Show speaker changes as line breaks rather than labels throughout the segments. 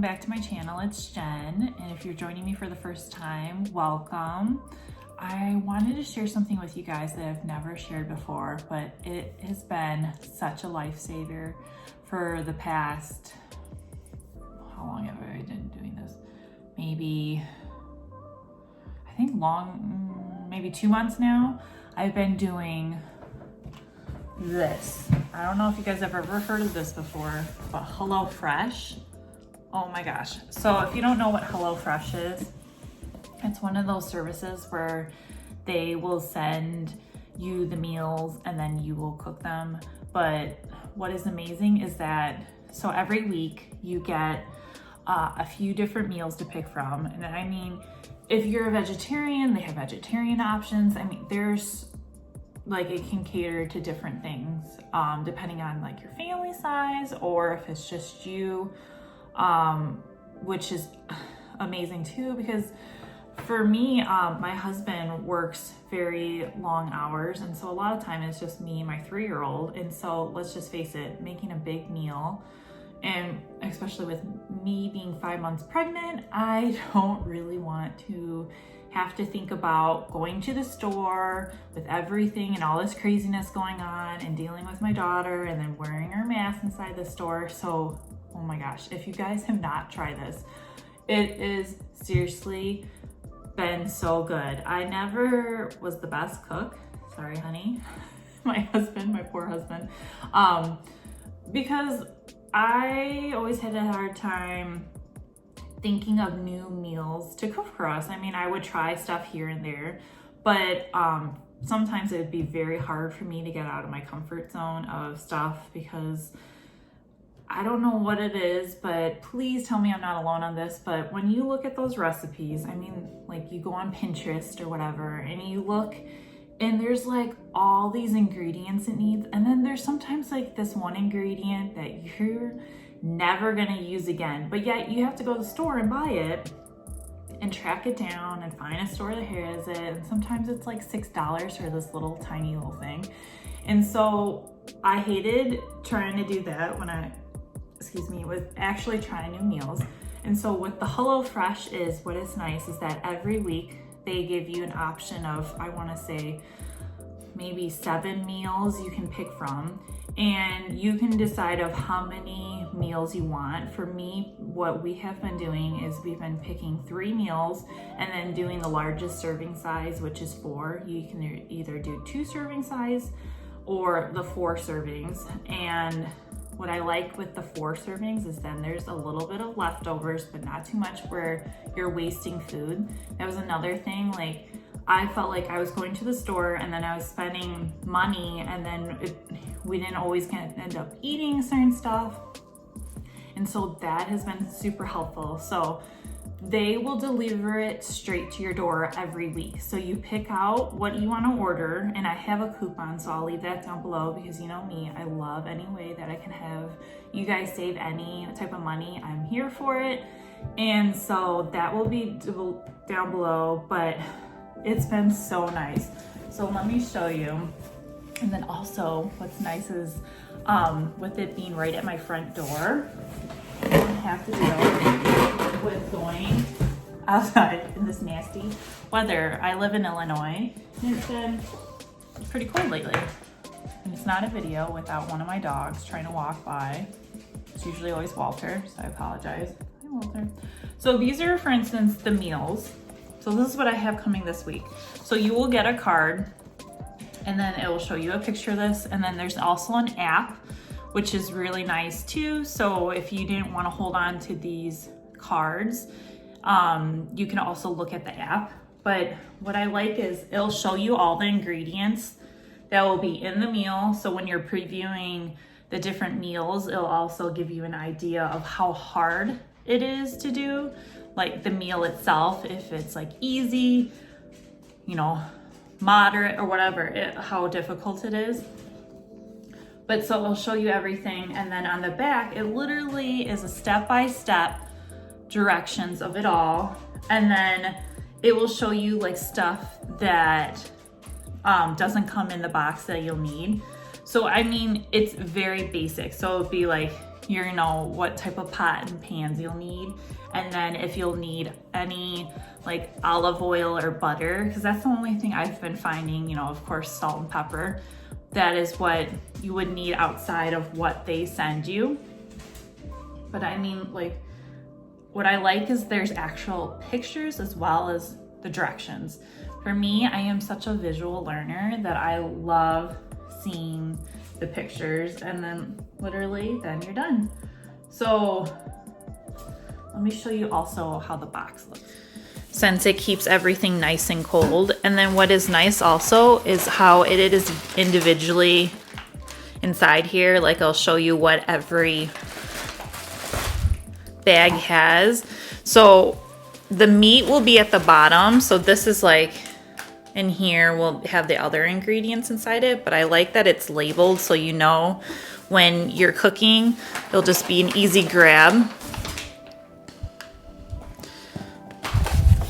welcome back to my channel. It's Jen, and if you're joining me for the first time, welcome. I wanted to share something with you guys that I've never shared before, but it has been such a lifesaver for the past, how long have I been doing this? Maybe, I think maybe 2 months now. I've been doing this. I don't know if you guys have ever heard of this before, but HelloFresh. Oh my gosh. So if you don't know what HelloFresh is, it's one of those services where they will send you the meals and then you will cook them. But what is amazing is that, so every week you get a few different meals to pick from. And I mean, if you're a vegetarian, they have vegetarian options. I mean, there's like, it can cater to different things depending on like your family size or if it's just you, which is amazing too, because for me, my husband works very long hours, and so a lot of time it's just me and my 3-year-old. And so let's just face it, making a big meal, and especially with me being 5 months pregnant, I don't really want to have to think about going to the store with everything and all this craziness going on and dealing with my daughter and then wearing her mask inside the store. So, oh my gosh, if you guys have not tried this, it is seriously been so good. I never was the best cook. Sorry, honey. My husband, my poor husband. Because I always had a hard time thinking of new meals to cook for us. I mean, I would try stuff here and there, but sometimes it would be very hard for me to get out of my comfort zone of stuff because I don't know what it is, but please tell me I'm not alone on this. But when you look at those recipes, I mean, like you go on Pinterest or whatever and you look and there's like all these ingredients it needs. And then there's sometimes like this one ingredient that you're never gonna use again, but yet you have to go to the store and buy it and track it down and find a store that has it. And sometimes it's like $6 for this little tiny little thing. And so I hated trying to do that when with actually trying new meals. And so with the HelloFresh is what is nice is that every week they give you an option of, I wanna say maybe 7 meals you can pick from, and you can decide of how many meals you want. For me, what we have been doing is we've been picking 3 meals and then doing the largest serving size, which is 4. You can either do 2 serving size or the 4 servings. And what I like with the 4 servings is then there's a little bit of leftovers, but not too much where you're wasting food. That was another thing. Like, I felt like I was going to the store and then I was spending money and then we didn't always end up eating certain stuff. And so that has been super helpful. So they will deliver it straight to your door every week. So you pick out what you want to order, and I have a coupon, so I'll leave that down below because you know me, I love any way that I can have you guys save any type of money. I'm here for it. And so that will be down below, but it's been so nice. So let me show you. And then also what's nice is with it being right at my front door, I don't have to deal with going outside in this nasty weather. I live in Illinois and it's been pretty cold lately. And it's not a video without one of my dogs trying to walk by. It's usually always Walter, so I apologize. Hi, Walter. So these are, for instance, the meals. So this is what I have coming this week. So you will get a card and then it will show you a picture of this. And then there's also an app, which is really nice too. So if you didn't want to hold on to these cards, you can also look at the app. But what I like is it'll show you all the ingredients that will be in the meal. So when you're previewing the different meals, it'll also give you an idea of how hard it is to do, like the meal itself, if it's like easy, you know, moderate or whatever, how difficult it is. But so it'll show you everything. And then on the back, it literally is a step-by-step directions of it all. And then it will show you like stuff that doesn't come in the box that you'll need. So, I mean, it's very basic. So it'd be like, you know, what type of pot and pans you'll need. And then if you'll need any like olive oil or butter, because that's the only thing I've been finding, you know, of course, salt and pepper. That is what you would need outside of what they send you. But I mean, like, what I like is there's actual pictures as well as the directions. For me, I am such a visual learner that I love seeing the pictures, and then literally then you're done. So let me show you also how the box looks. Since it keeps everything nice and cold. And then what is nice also is how it is individually inside here. Like, I'll show you what every bag has. So the meat will be at the bottom. So this is like, in here we'll have the other ingredients inside it, but I like that it's labeled so you know when you're cooking, it'll just be an easy grab.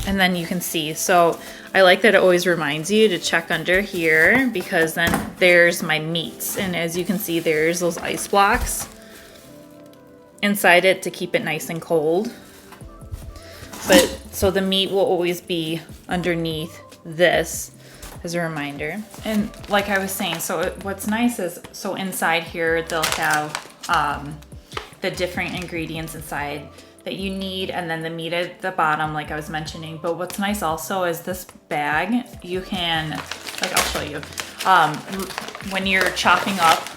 And then you can see, so I like that it always reminds you to check under here, because then there's my meats. And as you can see, there's those ice blocks inside it to keep it nice and cold. But so the meat will always be underneath this as a reminder. And like I was saying, so what's nice is, so inside here, they'll have the different ingredients inside that you need, and then the meat at the bottom, like I was mentioning. But what's nice also is this bag, you can, like I'll show you, when you're chopping up,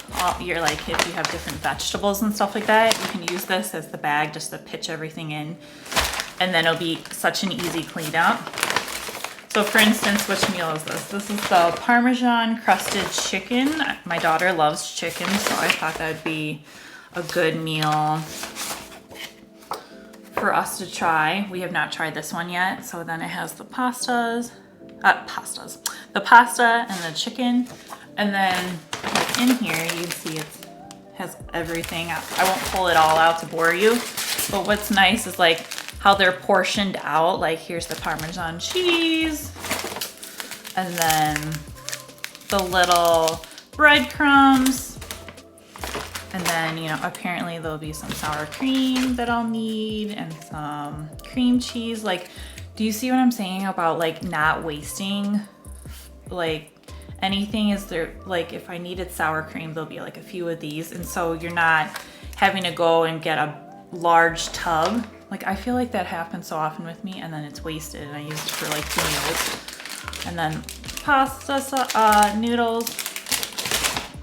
you're like, if you have different vegetables and stuff like that, you can use this as the bag just to pitch everything in, and then it'll be such an easy cleanup. So for instance, which meal is this? This is the Parmesan crusted chicken. My daughter loves chicken, so I thought that would be a good meal for us to try. We have not tried this one yet. So then it has the the pasta and the chicken. And then like in here, you can see it has everything. I won't pull it all out to bore you, but what's nice is like how they're portioned out. Like here's the Parmesan cheese, and then the little breadcrumbs. And then, you know, apparently there'll be some sour cream that I'll need, and some cream cheese. Like, do you see what I'm saying about like not wasting like anything? Is there, like, if I needed sour cream, there'll be like a few of these. And so you're not having to go and get a large tub. Like, I feel like that happens so often with me, and then it's wasted, and I use it for like 2 meals. And then pasta, noodles.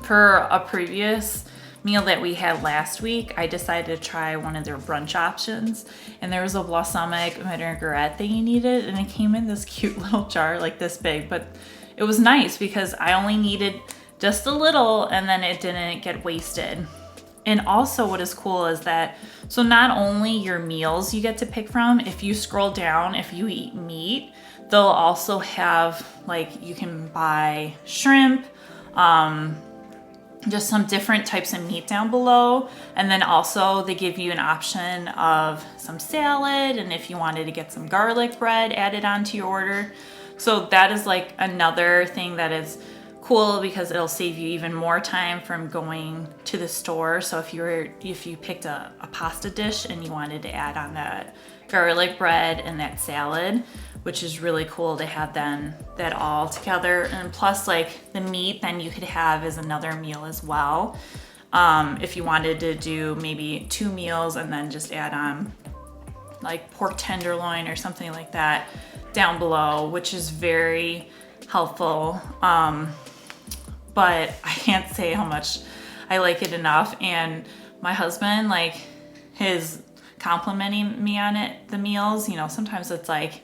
For a previous meal that we had last week, I decided to try one of their brunch options, and there was a balsamic vinaigrette that you needed, and it came in this cute little jar like this big. But it was nice because I only needed just a little, and then it didn't get wasted. And also what is cool is that, so not only your meals you get to pick from, if you scroll down, if you eat meat, they'll also have, like, you can buy shrimp, just some different types of meat down below. And then also they give you an option of some salad, and if you wanted to get some garlic bread added onto your order. So that is like another thing that is cool, because it'll save you even more time from going to the store. So if you picked a pasta dish and you wanted to add on that garlic bread and that salad, which is really cool to have then that all together. And plus, like, the meat then you could have as another meal as well. If you wanted to do maybe 2 meals and then just add on like pork tenderloin or something like that down below, which is very helpful. But I can't say how much I like it enough. And my husband, like, his complimenting me on it, the meals, you know, sometimes it's like,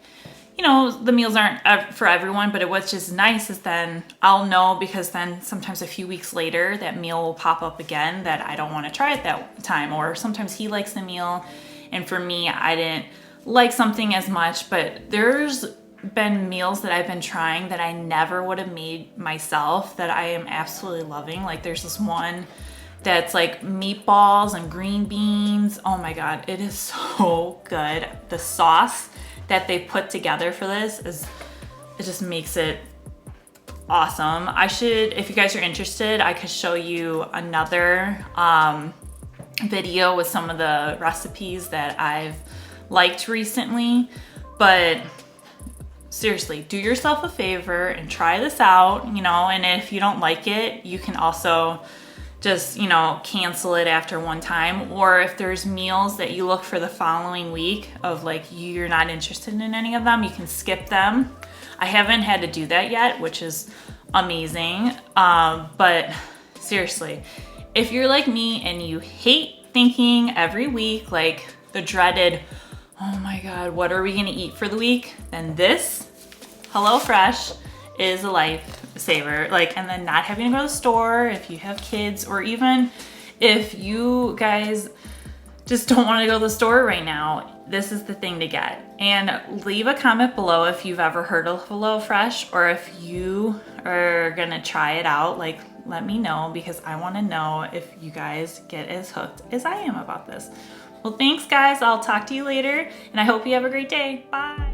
you know, the meals aren't for everyone, but what's just nice is then I'll know, because then sometimes a few weeks later that meal will pop up again that I don't want to try at that time. Or sometimes he likes the meal, and for me, I didn't like something as much. But there's been meals that I've been trying that I never would have made myself that I am absolutely loving. Like, there's this one that's like meatballs and green beans. Oh my God, it is so good. The sauce that they put together for this it just makes it awesome. If you guys are interested, I could show you another video with some of the recipes that I've liked recently, but seriously, do yourself a favor and try this out, you know, and if you don't like it, you can also just, you know, cancel it after one time. Or if there's meals that you look for the following week of like you're not interested in any of them, you can skip them. I haven't had to do that yet, which is amazing. But seriously, if you're like me and you hate thinking every week, like the dreaded, oh my God, what are we gonna eat for the week? Then this HelloFresh is a lifesaver. Like, and then not having to go to the store if you have kids, or even if you guys just don't want to go to the store right now, this is the thing to get. And leave a comment below if you've ever heard of HelloFresh, or if you are gonna try it out. Like, let me know, because I want to know if you guys get as hooked as I am about this. Well, thanks guys. I'll talk to you later, and I hope you have a great day. Bye.